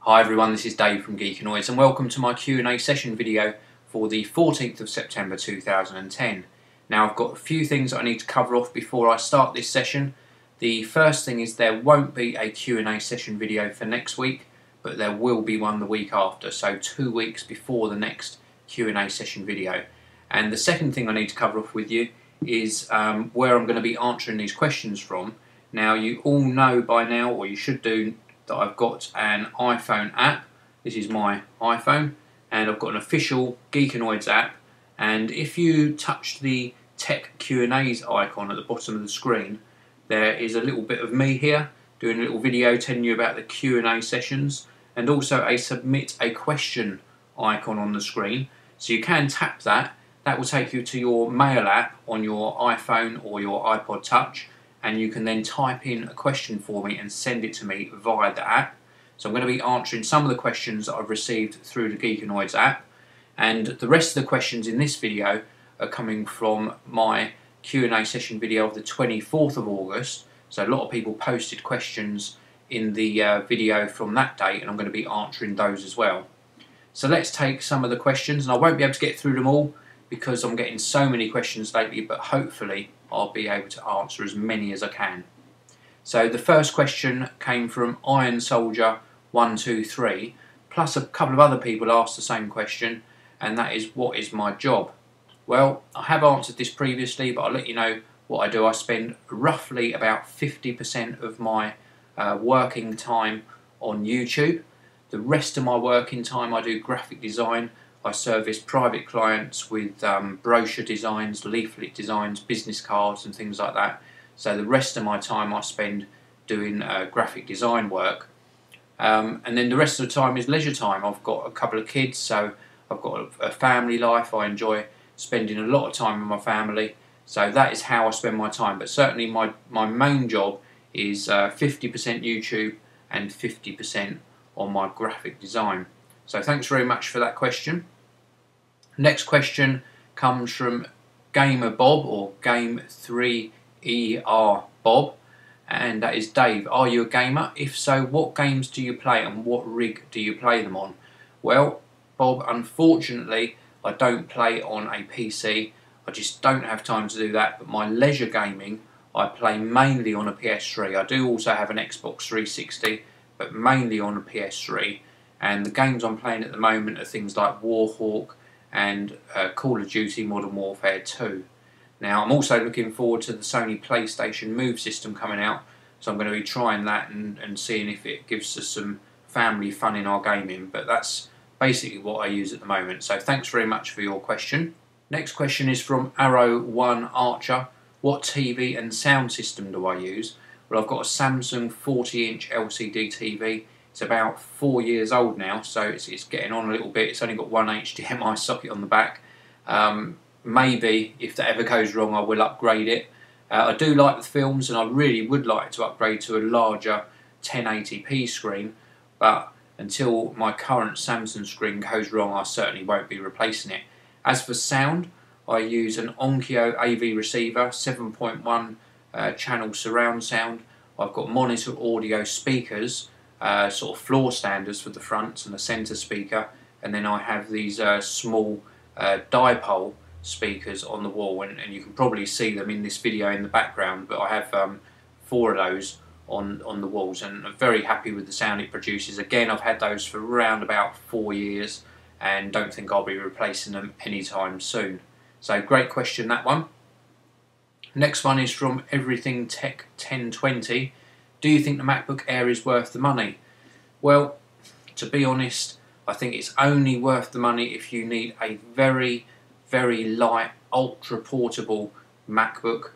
Hi everyone, this is Dave from Geekanoids and welcome to my Q&A session video for the 14th of September 2010. Now I've got a few things I need to cover off before I start this session. The first thing is there won't be a Q&A session video for next week, but there will be one the week after, so 2 weeks before the next Q&A session video. And the second thing I need to cover off with you is where I'm going to be answering these questions from. Now you all know by now, or you should do, that I've got an iPhone app. This is my iPhone and I've got an official Geekanoids app, and if you touch the Tech Q&As icon at the bottom of the screen, there is a little bit of me here doing a little video telling you about the Q&A sessions, and also a submit a question icon on the screen. So you can tap that. That will take you to your mail app on your iPhone or your iPod Touch, and you can then type in a question for me and send it to me via the app. So I'm going to be answering some of the questions that I've received through the Geekanoids app, and the rest of the questions in this video are coming from my Q&A session video of the 24th of August. So a lot of people posted questions in the video from that date, and I'm going to be answering those as well. So let's take some of the questions, and I won't be able to get through them all because I'm getting so many questions lately, but hopefully I'll be able to answer as many as I can. So the first question came from Iron Soldier 123, plus a couple of other people asked the same question, and that is, what is my job? Well, I have answered this previously, but I'll let you know what I do. I spend roughly about 50% of my working time on YouTube. The rest of my working time I do graphic design. I service private clients with brochure designs, leaflet designs, business cards and things like that. So the rest of my time I spend doing graphic design work. And then the rest of the time is leisure time. I've got a couple of kids, so I've got a family life. I enjoy spending a lot of time with my family. So that is how I spend my time. But certainly my main job is 50% YouTube and 50% on my graphic design. So thanks very much for that question. Next question comes from Gamer Bob, or Game3ER Bob, and that is, Dave, are you a gamer? If so, what games do you play and what rig do you play them on? Well, Bob, unfortunately I don't play on a PC. I just don't have time to do that, but my leisure gaming I play mainly on a PS3. I do also have an Xbox 360, but mainly on a PS3. And the games I'm playing at the moment are things like Warhawk and Call of Duty Modern Warfare 2. Now I'm also looking forward to the Sony PlayStation Move system coming out, so I'm going to be trying that and seeing if it gives us some family fun in our gaming, but that's basically what I use at the moment. So thanks very much for your question. Next question is from Arrow1 Archer. What TV and sound system do I use? Well, I've got a Samsung 40-inch LCD TV. It's about 4 years old now, so it's getting on a little bit. It's only got one HDMI socket on the back. Maybe, if that ever goes wrong, I will upgrade it. I do like the films, and I really would like to upgrade to a larger 1080p screen, but until my current Samsung screen goes wrong, I certainly won't be replacing it. As for sound, I use an Onkyo AV receiver, 7.1 channel surround sound. I've got monitor audio speakers, sort of floor standers for the front and the centre speaker, and then I have these small dipole speakers on the wall, and you can probably see them in this video in the background, but I have 4 of those on the walls, and I'm very happy with the sound it produces. Again, I've had those for around about 4 years and don't think I'll be replacing them anytime soon. So great question, that one. Next one is from Everything Tech 1020. Do you think the MacBook Air is worth the money? Well, to be honest, I think it's only worth the money if you need a very, very light, ultra portable MacBook.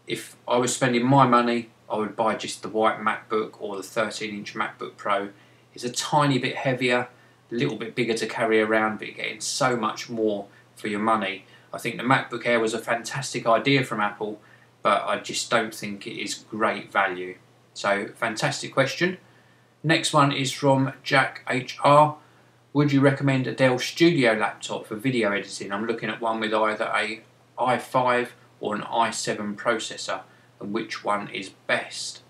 If I was spending my money, I would buy just the white MacBook or the 13-inch MacBook Pro. It's a tiny bit heavier, a little bit bigger to carry around, but you're getting so much more for your money. I think the MacBook Air was a fantastic idea from Apple, but I just don't think it is great value. So, fantastic question. Next one is from Jack HR. Would you recommend a Dell Studio laptop for video editing? I'm looking at one with either a i5 or an i7 processor, and which one is best?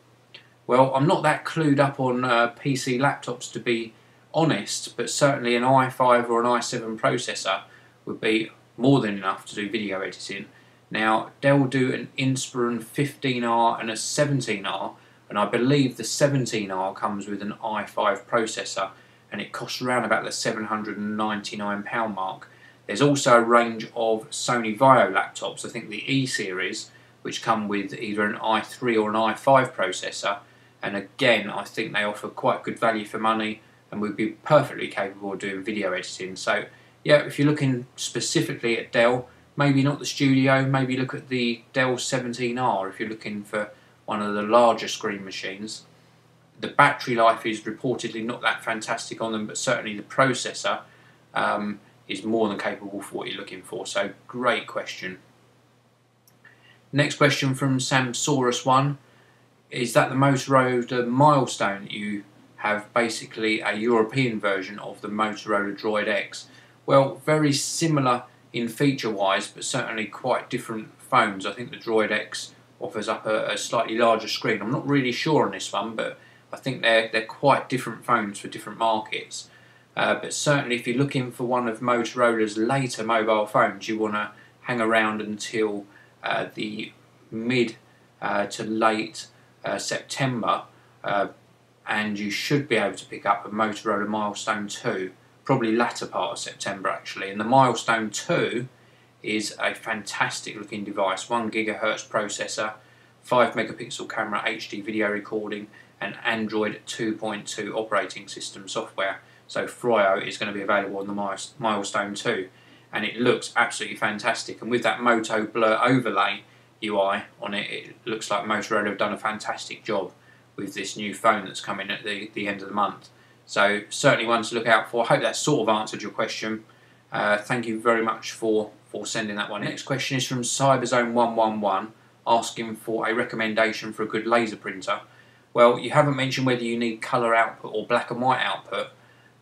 Well, I'm not that clued up on PC laptops, to be honest, but certainly an i5 or an i7 processor would be more than enough to do video editing. Now, Dell do an Inspiron 15R and a 17R, and I believe the 17R comes with an i5 processor, and it costs around about the £799 mark. There's also a range of Sony Vaio laptops, I think the E series, which come with either an i3 or an i5 processor, and again I think they offer quite good value for money and would be perfectly capable of doing video editing. So yeah, if you're looking specifically at Dell, maybe not the Studio, maybe look at the Dell 17R if you're looking for one of the larger screen machines. The battery life is reportedly not that fantastic on them, but certainly the processor is more than capable for what you're looking for. So great question. Next question from Samsaurus1. Is that the Motorola Milestone that you have, basically a European version of the Motorola Droid X? Well, very similar in feature wise, but certainly quite different phones. I think the Droid X offers up a slightly larger screen. I'm not really sure on this one, but I think they're quite different phones for different markets. But certainly if you're looking for one of Motorola's later mobile phones, you want to hang around until the mid to late September, and you should be able to pick up a Motorola Milestone 2, probably latter part of September actually. And the Milestone 2 is a fantastic looking device, 1 GHz processor, 5 megapixel camera, HD video recording, and Android 2.2 operating system software. So Froyo is going to be available on the Milestone 2, and it looks absolutely fantastic. And with that Moto Blur overlay UI on it, it looks like Motorola have done a fantastic job with this new phone that's coming at the end of the month. So certainly one to look out for. I hope that sort of answered your question. Thank you very much for sending that one. Next question is from Cyberzone111, asking for a recommendation for a good laser printer. Well, you haven't mentioned whether you need colour output or black and white output,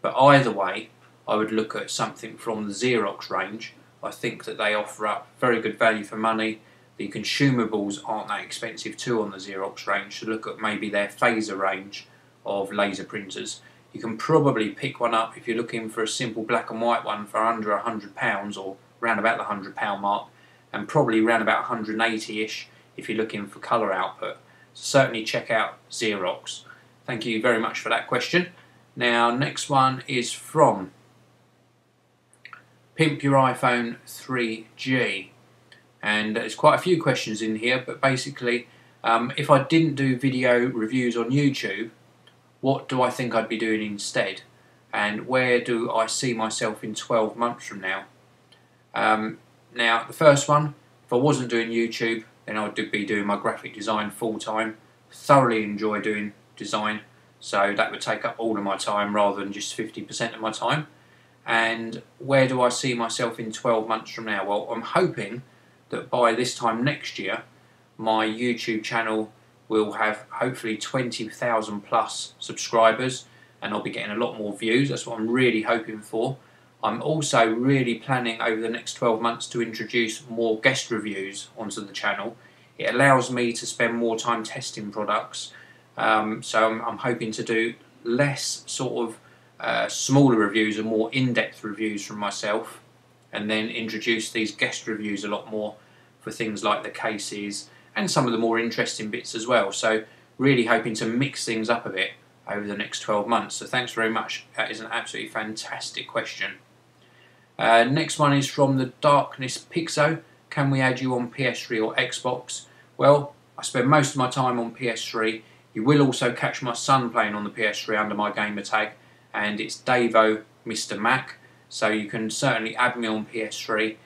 but either way I would look at something from the Xerox range. I think that they offer up very good value for money. The consumables aren't that expensive too on the Xerox range, so look at maybe their phaser range of laser printers. You can probably pick one up if you're looking for a simple black and white one for under £100, or round about the £100 mark, and probably round about 180-ish if you're looking for colour output. So certainly check out Xerox. Thank you very much for that question. Now next one is from Pimp Your iPhone 3G. And there's quite a few questions in here, but basically if I didn't do video reviews on YouTube, what do I think I'd be doing instead, and where do I see myself in 12 months from now? Now the first one, if I wasn't doing YouTube, then I would be doing my graphic design full time. Thoroughly enjoy doing design, so that would take up all of my time rather than just 50% of my time. And where do I see myself in 12 months from now? Well, I'm hoping that by this time next year my YouTube channel will have hopefully 20,000 plus subscribers, and I'll be getting a lot more views. That's what I'm really hoping for. I'm also really planning over the next 12 months to introduce more guest reviews onto the channel. It allows me to spend more time testing products, so I'm hoping to do less sort of smaller reviews and more in-depth reviews from myself, and then introduce these guest reviews a lot more for things like the cases and some of the more interesting bits as well. So really hoping to mix things up a bit over the next 12 months. So thanks very much. That is an absolutely fantastic question. Next one is from the Darkness Pixo. Can we add you on PS3 or Xbox? Well, I spend most of my time on PS3. You will also catch my son playing on the PS3 under my gamer tag, and it's Davo Mr. Mac. So you can certainly add me on PS3.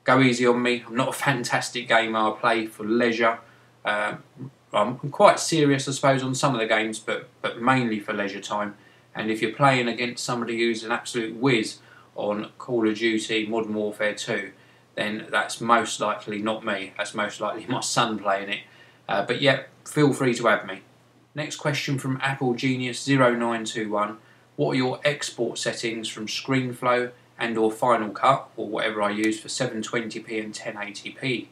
Go easy on me. I'm not a fantastic gamer. I play for leisure. I'm quite serious, I suppose, on some of the games, but mainly for leisure time. And if you're playing against somebody who's an absolute whiz on Call of Duty Modern Warfare 2, then that's most likely not me. That's most likely my son playing it. But yeah, feel free to add me. Next question from Apple Genius 0921. What are your export settings from ScreenFlow and or Final Cut, or whatever I use, for 720p and 1080p?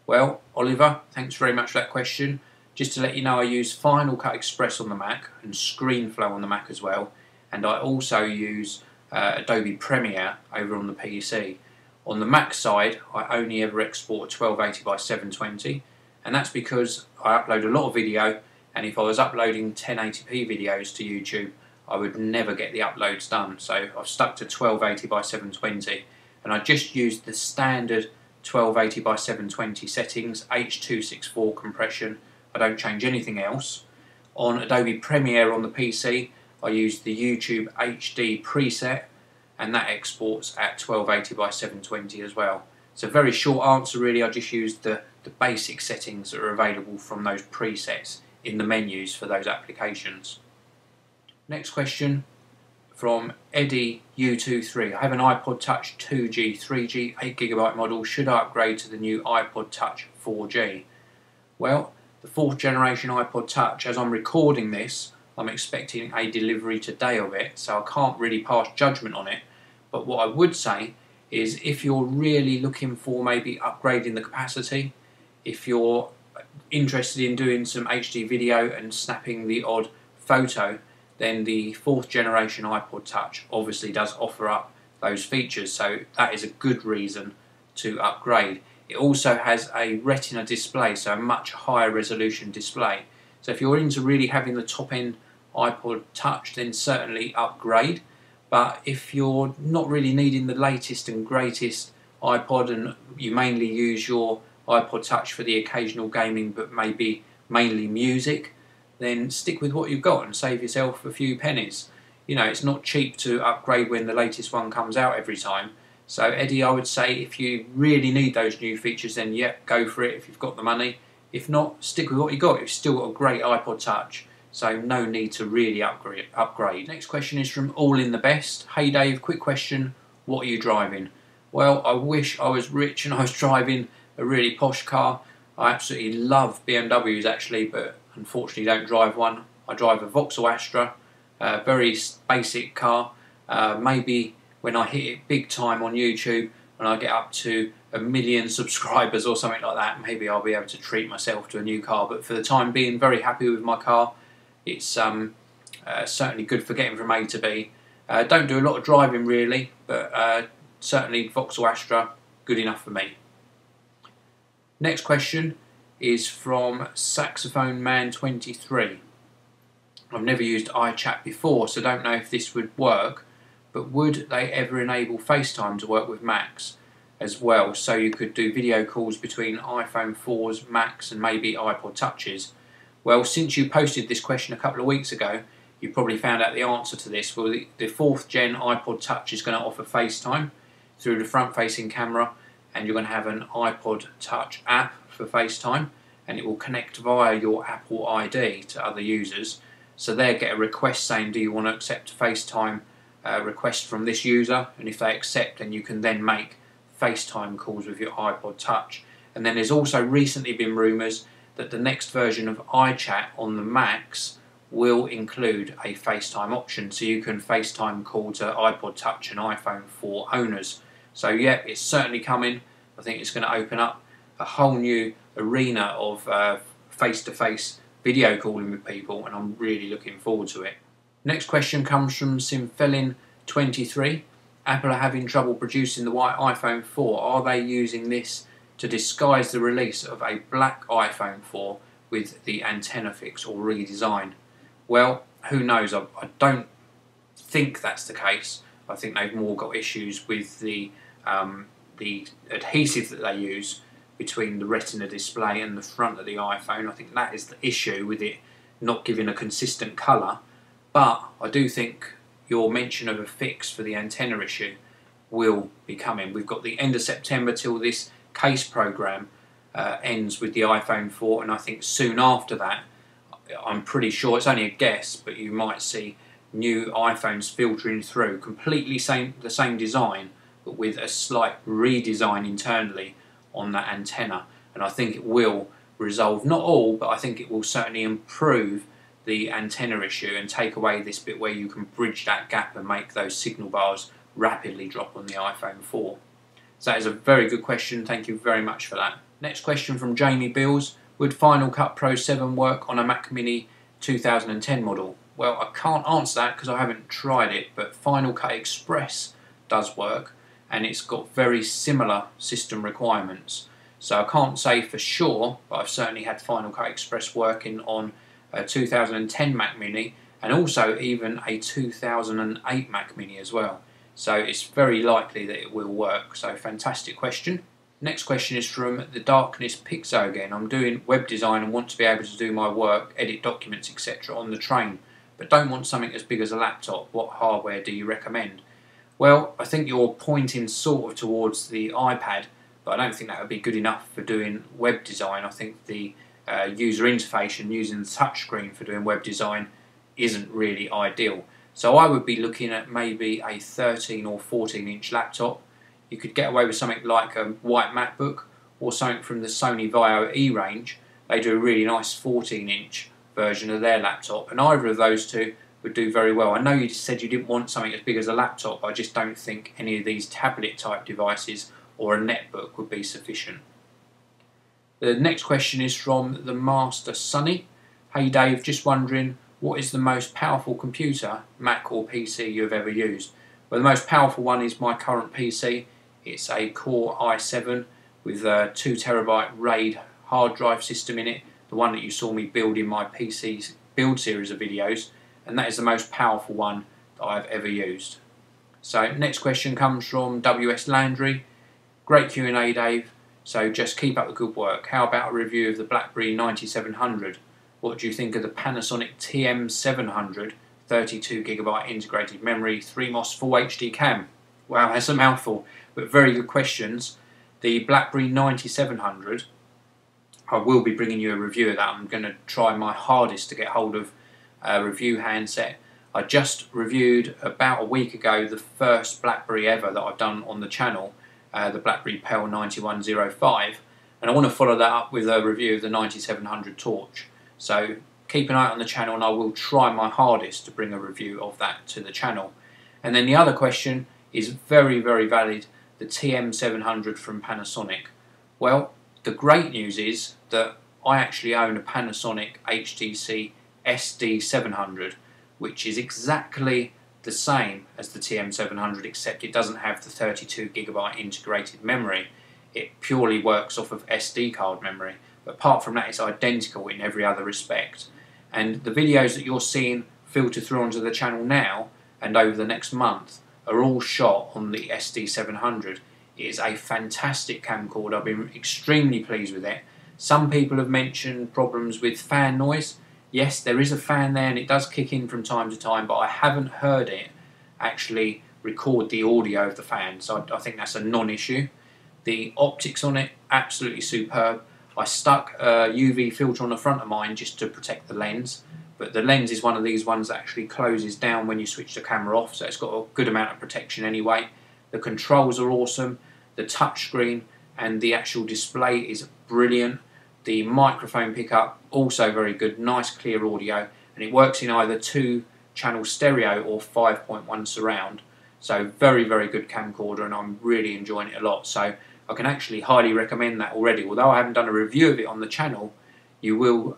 Well, Oliver, thanks very much for that question. Just to let you know, I use Final Cut Express on the Mac and ScreenFlow on the Mac as well, and I also use Adobe Premiere over on the PC. On the Mac side, I only ever export 1280 by 720, and that's because I upload a lot of video, and if I was uploading 1080p videos to YouTube, I would never get the uploads done. So I've stuck to 1280 by 720, and I just use the standard 1280 by 720 settings, H.264 compression. I don't change anything else. On Adobe Premiere on the PC, I use the YouTube HD preset, and that exports at 1280 by 720 as well. It's a very short answer really. I just used the basic settings that are available from those presets in the menus for those applications. Next question from Eddie U23. I have an iPod Touch 2G, 3G, 8GB model. Should I upgrade to the new iPod Touch 4G? Well, the 4th generation iPod Touch, as I'm recording this, I'm expecting a delivery today of it, so I can't really pass judgment on it. But what I would say is, if you're really looking for maybe upgrading the capacity, if you're interested in doing some HD video and snapping the odd photo, then the 4th generation iPod Touch obviously does offer up those features, so that is a good reason to upgrade. It also has a Retina display, so a much higher resolution display. So if you're into really having the top end iPod Touch, then certainly upgrade. But if you're not really needing the latest and greatest iPod, and you mainly use your iPod Touch for the occasional gaming but maybe mainly music, then stick with what you've got and save yourself a few pennies. You know, it's not cheap to upgrade when the latest one comes out every time. So Eddie, I would say if you really need those new features, then yeah, go for it if you've got the money. If not, stick with what you've got. You've still got a great iPod Touch, so no need to really upgrade. Next question is from All in the Best. Hey Dave, quick question, what are you driving? Well, I wish I was rich and I was driving a really posh car. I absolutely love BMWs actually, but unfortunately don't drive one. I drive a Vauxhall Astra, a very basic car. Maybe when I hit it big time on YouTube and I get up to 1 million subscribers or something like that, maybe I'll be able to treat myself to a new car. But for the time being, very happy with my car. It's certainly good for getting from A to B. Don't do a lot of driving really, but certainly Vauxhall Astra, good enough for me. Next question is from Saxophone Man 23. I've never used iChat before, so don't know if this would work, but would they ever enable FaceTime to work with Macs as well, so you could do video calls between iPhone 4s, Macs and maybe iPod Touches? Well, since you posted this question a couple of weeks ago, you probably found out the answer to this. Well, the 4th gen iPod Touch is going to offer FaceTime through the front-facing camera, and you're going to have an iPod Touch app for FaceTime, and it will connect via your Apple ID to other users. So they'll get a request saying, do you want to accept FaceTime request from this user? And if they accept, then you can then make FaceTime calls with your iPod Touch. And then there's also recently been rumours that the next version of iChat on the Macs will include a FaceTime option, so you can FaceTime call to iPod Touch and iPhone 4 owners. So yeah, it's certainly coming. I think it's going to open up a whole new arena of face-to-face video calling with people, and I'm really looking forward to it. Next question comes from Simfelin23. Apple are having trouble producing the white iPhone 4. Are they using this to disguise the release of a black iPhone 4 with the antenna fix or redesign? Well, who knows? I don't think that's the case. I think they've more got issues with the adhesive that they use between the Retina display and the front of the iPhone. I think that is the issue with it not giving a consistent colour. But I do think your mention of a fix for the antenna issue will be coming. We've got the end of September till this case program ends with the iPhone 4, and I think soon after that, I'm pretty sure, it's only a guess, but you might see new iPhones filtering through, completely the same design, but with a slight redesign internally on that antenna. And I think it will resolve, not all, but I think it will certainly improve the antenna issue and take away this bit where you can bridge that gap and make those signal bars rapidly drop on the iPhone 4. So that is a very good question. Thank you very much for that. Next question from Jamie Bills. Would Final Cut Pro 7 work on a Mac Mini 2010 model? Well, I can't answer that because I haven't tried it, but Final Cut Express does work, and it's got very similar system requirements. So I can't say for sure, but I've certainly had Final Cut Express working on a 2010 Mac Mini, and also even a 2008 Mac Mini as well. So it's very likely that it will work. So fantastic question. Next question is from the Darkness Pixo again. I'm doing web design and want to be able to do my work, edit documents, etc. on the train, but don't want something as big as a laptop. What hardware do you recommend? Well, I think you're pointing sort of towards the iPad, but I don't think that would be good enough for doing web design. I think the user interface and using the touchscreen for doing web design isn't really ideal. So I would be looking at maybe a 13 or 14 inch laptop. You could get away with something like a white MacBook or something from the Sony Vaio E range. They do a really nice 14 inch version of their laptop, and either of those two would do very well. I know you said you didn't want something as big as a laptop, I just don't think any of these tablet type devices or a netbook would be sufficient. The next question is from the Master Sunny. Hey Dave, just wondering, what is the most powerful computer, Mac or PC, you've ever used? Well, the most powerful one is my current PC. It's a Core i7 with a 2TB RAID hard drive system in it, the one that you saw me build in my PC build series of videos, and that is the most powerful one that I've ever used. So next question comes from WS Landry. Great Q&A, Dave, so just keep up the good work. How about a review of the BlackBerry 9700? What do you think of the Panasonic TM700 32GB integrated memory 3MOS Full HD cam? Wow, that's a mouthful, but very good questions. The BlackBerry 9700, I will be bringing you a review of that. I'm going to try my hardest to get hold of a review handset. I just reviewed about a week ago the first BlackBerry ever that I've done on the channel, the BlackBerry Pearl 9105, and I want to follow that up with a review of the 9700 Torch. So keep an eye on the channel, and I will try my hardest to bring a review of that to the channel. And then the other question is very, very valid, the TM700 from Panasonic. Well, the great news is that I actually own a Panasonic HTC SD700, which is exactly the same as the TM700, except it doesn't have the 32GB integrated memory. It purely works off of SD card memory. But apart from that, it's identical in every other respect. And the videos that you're seeing filter through onto the channel now and over the next month are all shot on the SD700. It is a fantastic camcorder. I've been extremely pleased with it. Some people have mentioned problems with fan noise. Yes, there is a fan there and it does kick in from time to time, but I haven't heard it actually record the audio of the fan, so I think that's a non-issue. The optics on it, absolutely superb. I stuck a UV filter on the front of mine just to protect the lens, but the lens is one of these ones that actually closes down when you switch the camera off, so it's got a good amount of protection anyway. The controls are awesome, the touchscreen and the actual display is brilliant. The microphone pickup, also very good, nice clear audio, and it works in either 2-channel stereo or 5.1 surround. So very, very good camcorder, and I'm really enjoying it a lot. So I can actually highly recommend that already. Although I haven't done a review of it on the channel, you will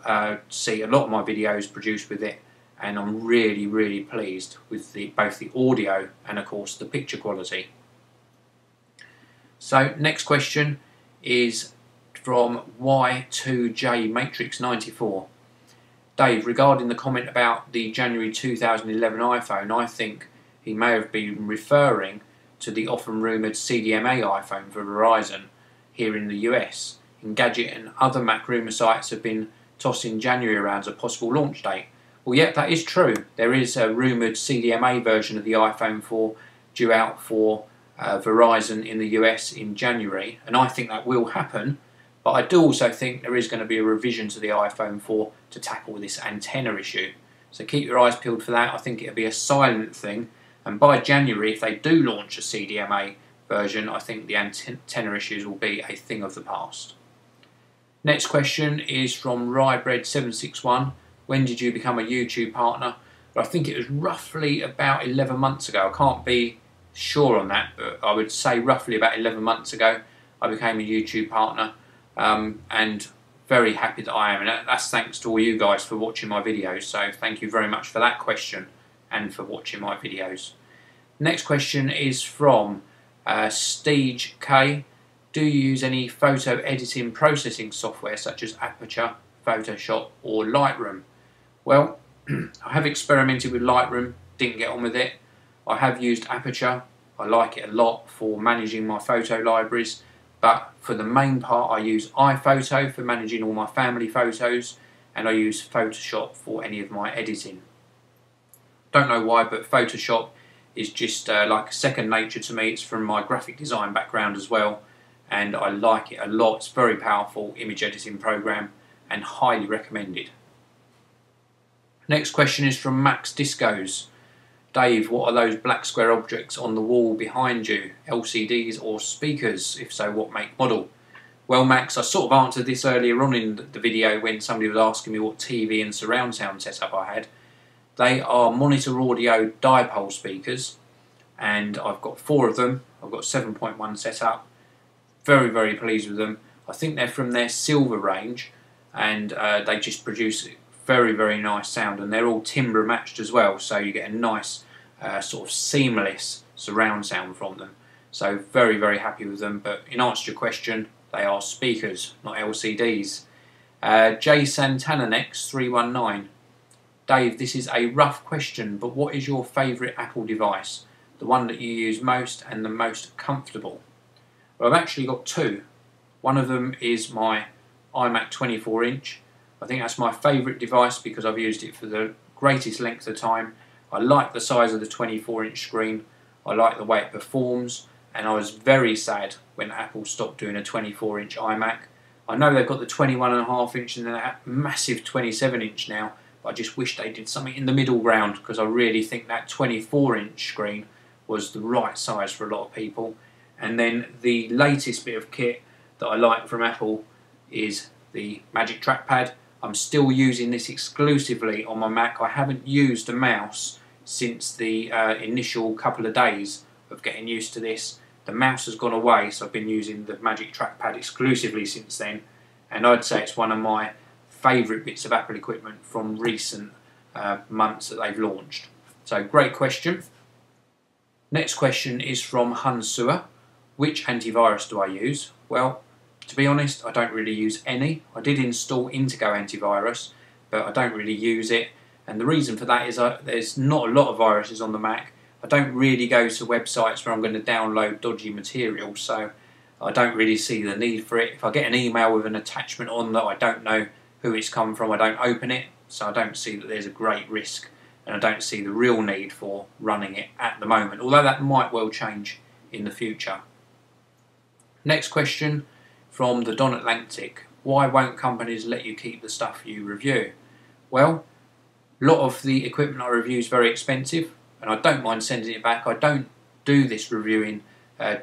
see a lot of my videos produced with it, and I'm really, really pleased with both the audio and of course the picture quality. So next question is from Y2J Matrix 94. Dave, regarding the comment about the January 2011 iPhone, I think he may have been referring to the often rumoured CDMA iPhone for Verizon here in the US. Engadget and other Mac rumour sites have been tossing January around as a possible launch date. Well, yep, that is true. There is a rumoured CDMA version of the iPhone 4 due out for Verizon in the US in January, and I think that will happen, but I do also think there is going to be a revision to the iPhone 4 to tackle this antenna issue. So keep your eyes peeled for that. I think it'll be a silent thing, and by January, if they do launch a CDMA version, I think the antenna issues will be a thing of the past. Next question is from Rybread761. When did you become a YouTube partner? But I think it was roughly about 11 months ago. I can't be sure on that, but I would say roughly about 11 months ago I became a YouTube partner, and very happy that I am, and that's thanks to all you guys for watching my videos, so thank you very much for that question and for watching my videos. Next question is from Stige K. Do you use any photo editing processing software such as Aperture, Photoshop or Lightroom? Well, I have experimented with Lightroom, didn't get on with it. I have used Aperture, I like it a lot for managing my photo libraries, but for the main part I use iPhoto for managing all my family photos, and I use Photoshop for any of my editing. Don't know why, but Photoshop is just like second nature to me. It's from my graphic design background as well, and I like it a lot. It's a very powerful image editing program and highly recommended. Next question is from Max Discos. Dave, what are those black square objects on the wall behind you? LCDs or speakers? If so, what make, model? Well, Max, I sort of answered this earlier on in the video when somebody was asking me what TV and surround sound setup I had. They are monitor audio dipole speakers, and I've got 4 of them. I've got 7.1 set up. Very, very pleased with them. I think they're from their silver range, and they just produce very, very nice sound, and they're all timbre matched as well, so you get a nice sort of seamless surround sound from them. So very, very happy with them, but in answer to your question, they are speakers, not LCDs. J Santana next, 319. Dave, this is a rough question, but what is your favourite Apple device? The one that you use most and the most comfortable? Well, I've actually got 2. One of them is my iMac 24-inch. I think that's my favourite device because I've used it for the greatest length of time. I like the size of the 24-inch screen. I like the way it performs, and I was very sad when Apple stopped doing a 24-inch iMac. I know they've got the 21.5-inch and that massive 27-inch now, but I just wish they did something in the middle ground, because I really think that 24-inch screen was the right size for a lot of people. And then the latest bit of kit that I like from Apple is the Magic Trackpad. I'm still using this exclusively on my Mac. I haven't used a mouse since the initial couple of days of getting used to this. The mouse has gone away, so I've been using the Magic Trackpad exclusively since then, and I'd say it's one of my favourite bits of Apple equipment from recent months that they've launched. So great question. Next question is from Hunsua. Which antivirus do I use? Well, to be honest, I don't really use any. I did install Intego antivirus, but I don't really use it, and the reason for that is there's not a lot of viruses on the Mac. I don't really go to websites where I'm going to download dodgy material, so I don't really see the need for it. If I get an email with an attachment on that I don't know who it's come from, I don't open it, so I don't see that there's a great risk, and I don't see the real need for running it at the moment, although that might well change in the future. Next question from the Don Atlantic. Why won't companies let you keep the stuff you review? Well, a lot of the equipment I review is very expensive, and I don't mind sending it back. I don't do this reviewing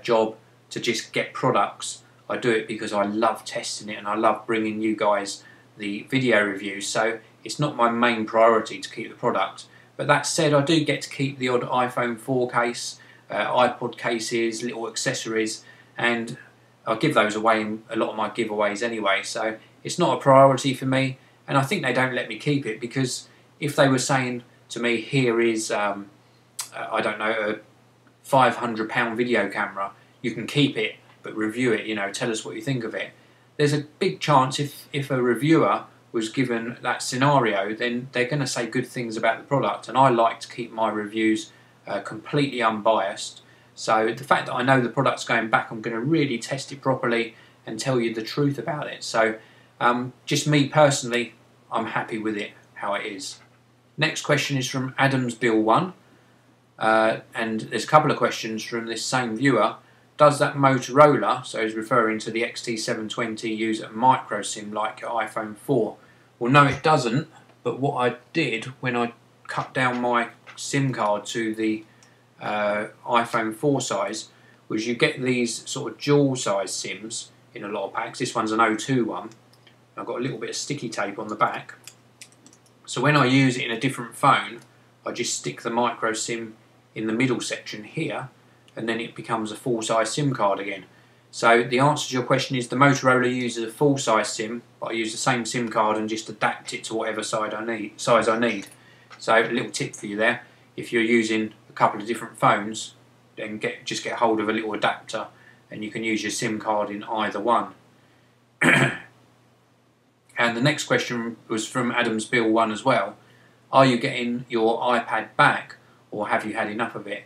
job to just get products. I do it because I love testing it and I love bringing you guys the video reviews, so it's not my main priority to keep the product. But that said, I do get to keep the odd iPhone 4 case, iPod cases, little accessories, and I give those away in a lot of my giveaways anyway, so it's not a priority for me, and I think they don't let me keep it, because if they were saying to me, here is, I don't know, a £500 video camera, you can keep it, but review it, you know, tell us what you think of it. There's a big chance if a reviewer was given that scenario, then they're going to say good things about the product, and I like to keep my reviews completely unbiased. So the fact that I know the product's going back, I'm going to really test it properly and tell you the truth about it. So just me personally, I'm happy with it how it is. Next question is from Adams Bill 1, and there's a couple of questions from this same viewer. Does that Motorola, so he's referring to the XT720, use a micro SIM like your iPhone 4? Well, no, it doesn't, but what I did when I cut down my SIM card to the iPhone 4 size was you get these sort of dual size SIMs in a lot of packs. This one's an O2 one. I've got a little bit of sticky tape on the back, so when I use it in a different phone I just stick the micro SIM in the middle section here, and then it becomes a full size SIM card again. So the answer to your question is the Motorola uses a full-size SIM, but I use the same SIM card and just adapt it to whatever size I need. So a little tip for you there: if you're using a couple of different phones, then just get hold of a little adapter, and you can use your SIM card in either one. And the next question was from Adams Bill 1 as well. Are you getting your iPad back, or have you had enough of it?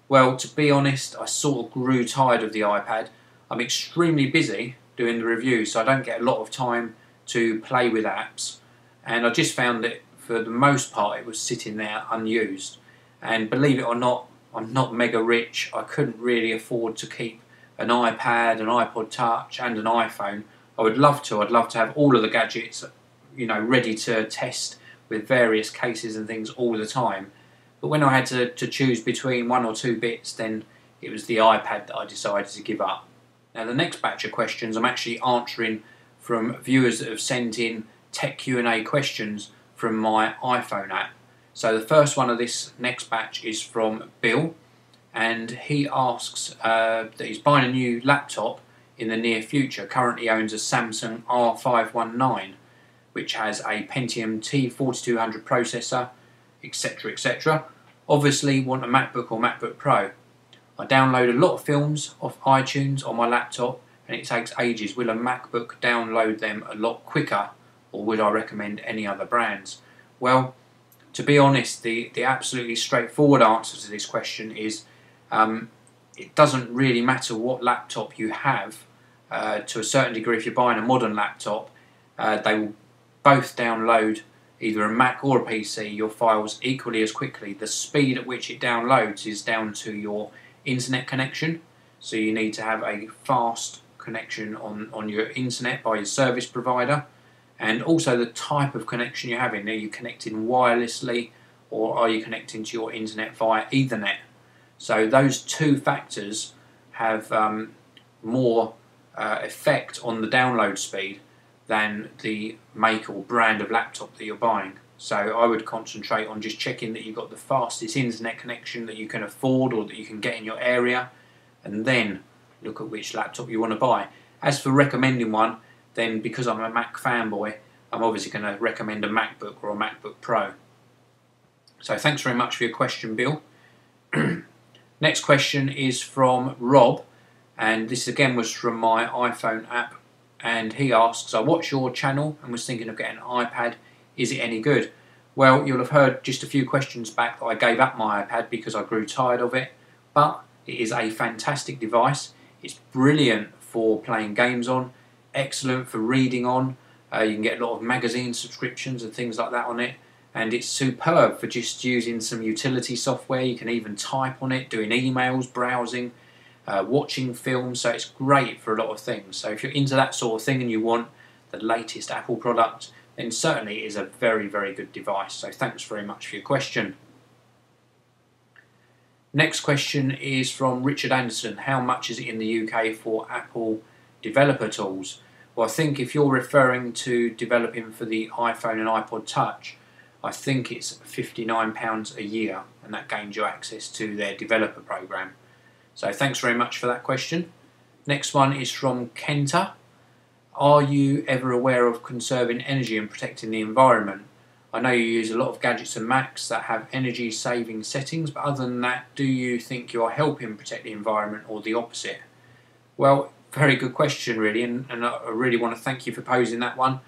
Well, to be honest, I sort of grew tired of the iPad. I'm extremely busy doing the reviews, so I don't get a lot of time to play with apps. And I just found that for the most part it was sitting there unused. And believe it or not, I'm not mega rich. I couldn't really afford to keep an iPad, an iPod Touch and an iPhone. I would love to. I'd love to have all of the gadgets, you know, ready to test with various cases and things all the time. But when I had to choose between one or two bits, then it was the iPad that I decided to give up. Now the next batch of questions I'm actually answering from viewers that have sent in tech Q&A questions from my iPhone app. So the first one of this next batch is from Bill, and he asks that he's buying a new laptop in the near future. Currently owns a Samsung R519, which has a Pentium T4200 processor, etc, etc. Obviously want a MacBook or MacBook Pro. I download a lot of films off iTunes on my laptop and it takes ages. Will a MacBook download them a lot quicker, or would I recommend any other brands? Well, to be honest, the absolutely straightforward answer to this question is it doesn't really matter what laptop you have. To a certain degree, if you're buying a modern laptop, they will both download either a Mac or a PC, your files equally as quickly. The speed at which it downloads is down to your internet connection, so you need to have a fast connection on your internet by your service provider, and also the type of connection you're having. Are you connecting wirelessly, or are you connecting to your internet via Ethernet? So those two factors have more effect on the download speed than the make or brand of laptop that you're buying. So I would concentrate on just checking that you've got the fastest internet connection that you can afford or that you can get in your area, and then look at which laptop you want to buy. As for recommending one, then because I'm a Mac fanboy, I'm obviously going to recommend a MacBook or a MacBook Pro. So thanks very much for your question, Bill. Next question is from Rob, and this again was from my iPhone app, and he asks, I watch your channel and was thinking of getting an iPad. Is it any good? Well, you'll have heard just a few questions back that I gave up my iPad because I grew tired of it, but it is a fantastic device. It's brilliant for playing games on, excellent for reading on. You can get a lot of magazine subscriptions and things like that on it, and it's superb for just using some utility software. You can even type on it, doing emails, browsing, watching films, so it's great for a lot of things. So if you're into that sort of thing and you want the latest Apple product, then certainly it is a very, very good device. So thanks very much for your question. Next question is from Richard Anderson. How much is it in the UK for Apple developer tools? Well, I think if you're referring to developing for the iPhone and iPod Touch, I think it's £59 a year, and that gains you access to their developer program. So thanks very much for that question. Next one is from Kenta. Are you ever aware of conserving energy and protecting the environment? I know you use a lot of gadgets and Macs that have energy saving settings, but other than that, do you think you are helping protect the environment or the opposite? Well, very good question really, and I really want to thank you for posing that one.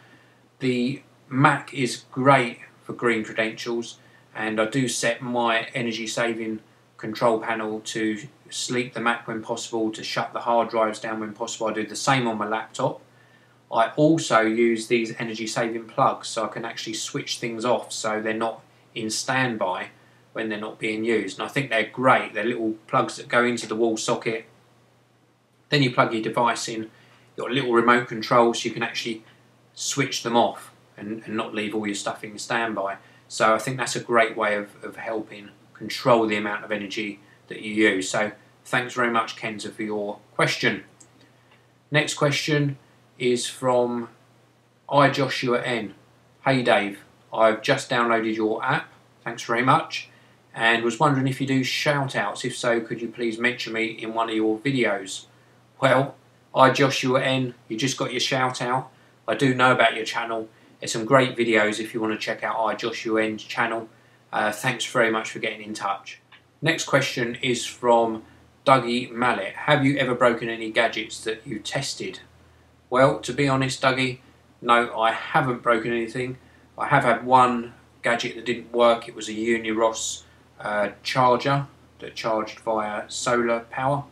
The Mac is great for green credentials, and I do set my energy saving control panel to sleep the Mac when possible, to shut the hard drives down when possible. I do the same on my laptop. I also use these energy saving plugs, so I can actually switch things off so they're not in standby when they're not being used, and I think they're great. They're little plugs that go into the wall socket, then you plug your device in. You've got a little remote control so you can actually switch them off and not leave all your stuff in standby. So I think that's a great way of helping control the amount of energy that you use. So thanks very much, Kenta, for your question. Next question is from iJoshua N. Hey Dave, I've just downloaded your app, thanks very much, and was wondering if you do shout outs. If so, could you please mention me in one of your videos? Well, Joshua N, you just got your shout out. I do know about your channel. There's some great videos if you want to check out Joshua N's channel. Thanks very much for getting in touch. Next question is from Dougie Mallet. Have you ever broken any gadgets that you tested? Well, to be honest, Dougie, no, I haven't broken anything. I have had one gadget that didn't work. It was a Uniross charger that charged via solar power,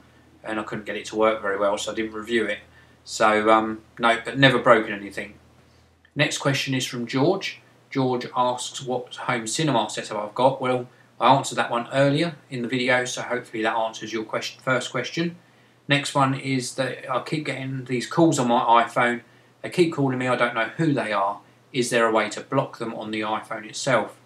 and I couldn't get it to work very well, so I didn't review it. So, no, but never broken anything. Next question is from George. George asks what home cinema setup I've got. Well, I answered that one earlier in the video, so hopefully that answers your first question. Next one is that I keep getting these calls on my iPhone. They keep calling me, I don't know who they are. Is there a way to block them on the iPhone itself?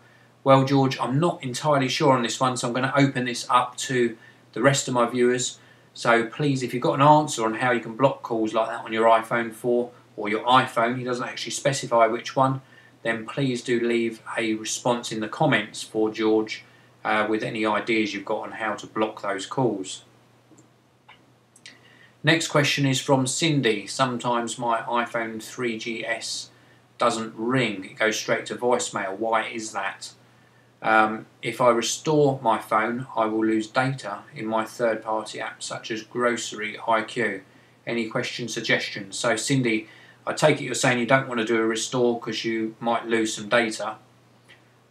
Well, George, I'm not entirely sure on this one, so I'm going to open this up to the rest of my viewers. So please, if you've got an answer on how you can block calls like that on your iPhone 4 or your iPhone, he doesn't actually specify which one, then please do leave a response in the comments for George with any ideas you've got on how to block those calls. Next question is from Cindy. Sometimes my iPhone 3GS doesn't ring, it goes straight to voicemail. Why is that? If I restore my phone, I will lose data in my third-party apps such as Grocery IQ. Any questions, suggestions? So Cindy, I take it you're saying you don't want to do a restore because you might lose some data.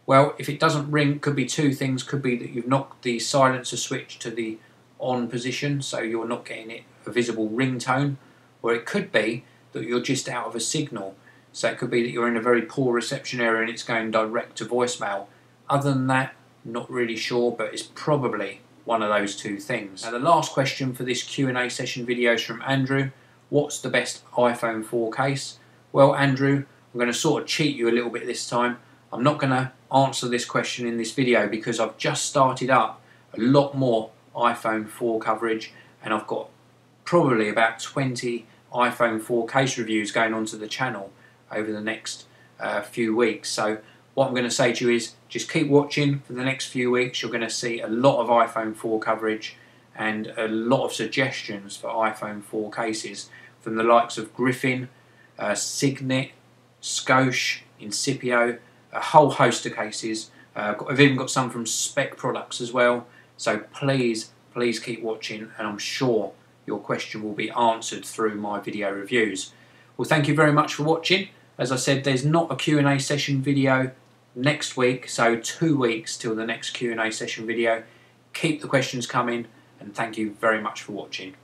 Well, if it doesn't ring, could be two things. Could be that you've knocked the silencer switch to the on position, so you're not getting a visible ringtone, or it could be that you're just out of a signal. So it could be that you're in a very poor reception area and it's going direct to voicemail. Other than that, not really sure, but it's probably one of those two things. Now the last question for this Q&A session video is from Andrew. What's the best iPhone 4 case? Well, Andrew, I'm going to sort of cheat you a little bit this time. I'm not going to answer this question in this video because I've just started up a lot more iPhone 4 coverage, and I've got probably about 20 iPhone 4 case reviews going onto the channel over the next few weeks. So what I'm going to say to you is just keep watching for the next few weeks. You're going to see a lot of iPhone 4 coverage and a lot of suggestions for iPhone 4 cases from the likes of Griffin, Signet, Scoche, Incipio, a whole host of cases. I've even got some from Spec Products as well. So please keep watching, and I'm sure your question will be answered through my video reviews. Well, thank you very much for watching. As I said, there's not a Q&A session video next week, so 2 weeks till the next Q&A session video. Keep the questions coming, and thank you very much for watching.